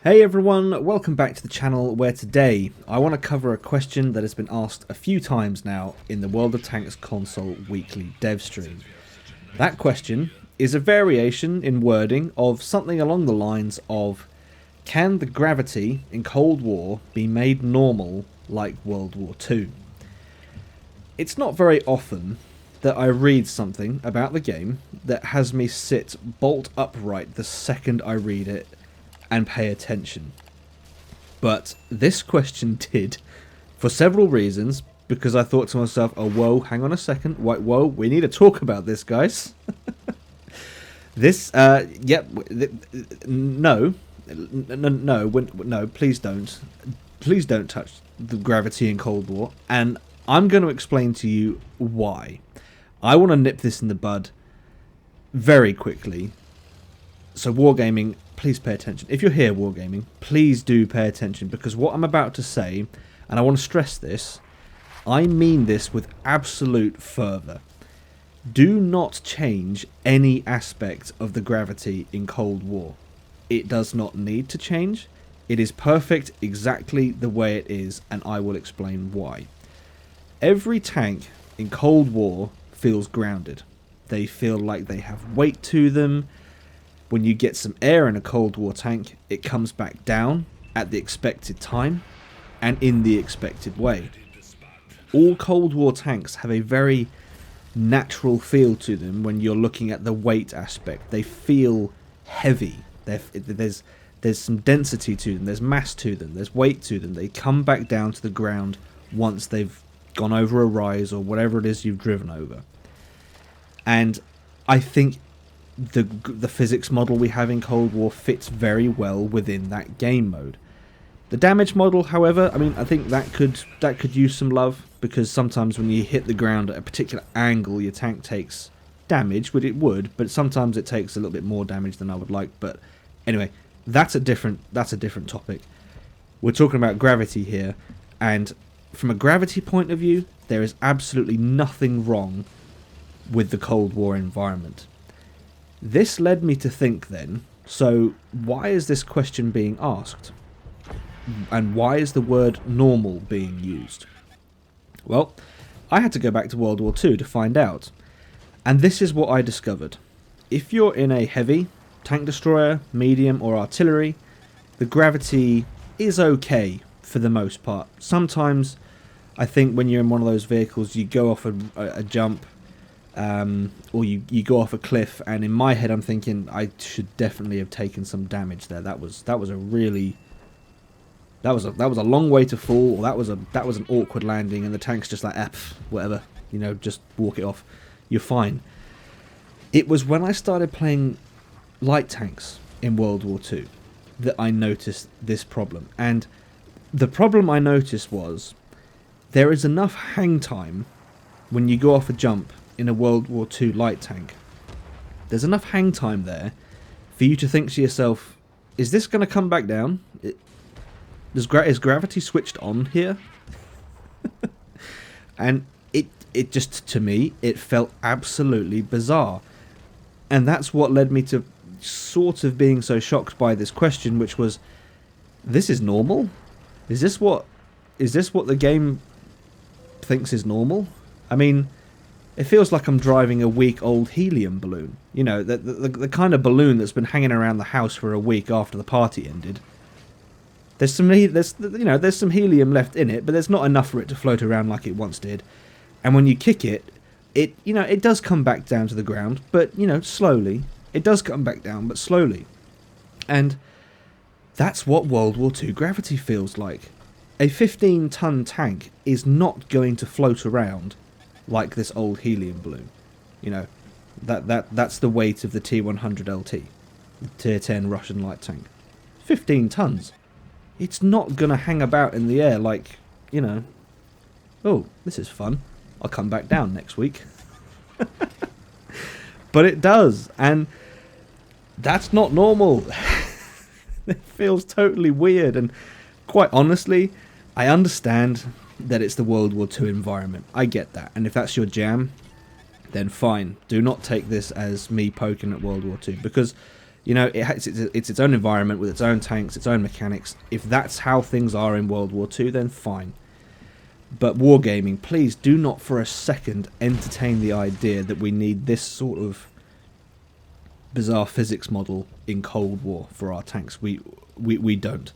Hey everyone, welcome back to the channel where today I want to cover a question that has been asked a few times now in the World of Tanks console weekly dev stream. That question is a variation in wording of something along the lines of, can the gravity in Cold War be made normal like World War II? It's not very often that I read something about the game that has me sit bolt upright the second I read it and pay attention. But this question did, for several reasons, because I thought to myself, oh whoa, hang on a second, whoa, we need to talk about this, guys. No, please don't. Please don't touch the gravity in Cold War, and I'm going to explain to you why. I want to nip this in the bud very quickly. So Wargaming, please pay attention. If you're here, Wargaming, please do pay attention, because what I'm about to say, and I want to stress this, I mean this with absolute fervour. Do not change any aspect of the gravity in Cold War. It does not need to change. It is perfect exactly the way it is, and I will explain why. Every tank in Cold War feels grounded. They feel like they have weight to them. When you get some air in a Cold War tank, it comes back down at the expected time and in the expected way. All Cold War tanks have a very natural feel to them when you're looking at the weight aspect. They feel heavy. There's some density to them, there's mass to them, there's weight to them. They come back down to the ground once they've gone over a rise or whatever it is you've driven over. And I think the physics model we have in Cold War fits very well within that game mode. The damage model, however, I mean, I think that could use some love, because sometimes when you hit the ground at a particular angle, your tank takes damage, which it would, but sometimes it takes a little bit more damage than I would like. But anyway, that's a different topic. We're talking about gravity here, and from a gravity point of view, there is absolutely nothing wrong with the Cold War environment. This led me to think then, so why is this question being asked? And why is the word normal being used? Well, I had to go back to World War II to find out. And this is what I discovered. If you're in a heavy, tank destroyer, medium or artillery, the gravity is okay for the most part. Sometimes, I think when you're in one of those vehicles, you go off a jump, or you go off a cliff, and in my head I'm thinking I should definitely have taken some damage there. That was a long way to fall, or that was an awkward landing, and the tank's just like, whatever, just walk it off, you're fine. It was when I started playing light tanks in World War II that I noticed this problem, and the problem I noticed was there is enough hang time when you go off a jump in a World War II light tank. There's enough hang time there for you to think to yourself, is this going to come back down? Is gravity switched on here? And it just, to me, it felt absolutely bizarre. And that's what led me to sort of being so shocked by this question, which was, this is normal? Is this what the game thinks is normal? I mean, it feels like I'm driving a week-old helium balloon. The kind of balloon that's been hanging around the house for a week after the party ended. There's some helium left in it, but there's not enough for it to float around like it once did. And when you kick it, it does come back down to the ground, but slowly. It does come back down, but slowly. And that's what World War II gravity feels like. A 15-ton tank is not going to float around like this old helium balloon. That's the weight of the T-100 LT, Tier 10 Russian light tank. 15 tons. It's not going to hang about in the air like, oh, this is fun, I'll come back down next week. But it does, and that's not normal. It feels totally weird, and quite honestly, I understand that it's the World War II environment. I get that, and if that's your jam, then fine. Do not take this as me poking at World War II, because You know, it's its own environment with its own tanks, its own mechanics. If that's how things are in World War II, then fine. But Wargaming, please do not for a second entertain the idea that we need this sort of bizarre physics model in Cold War for our tanks. We don't.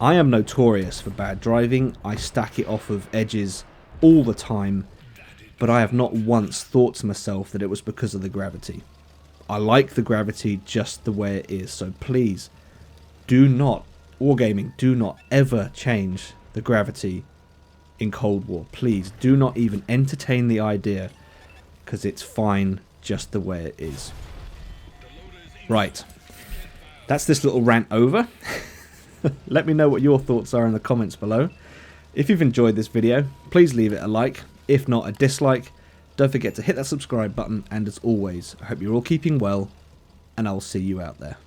I am notorious for bad driving. I stack it off of edges all the time, but I have not once thought to myself that it was because of the gravity. I like the gravity just the way it is, so please do not, Wargaming, do not ever change the gravity in Cold War. Please do not even entertain the idea, because it's fine just the way it is. Right, that's this little rant over. Let me know what your thoughts are in the comments below. If you've enjoyed this video, please leave it a like. If not, a dislike. Don't forget to hit that subscribe button, and as always, I hope you're all keeping well, and I'll see you out there.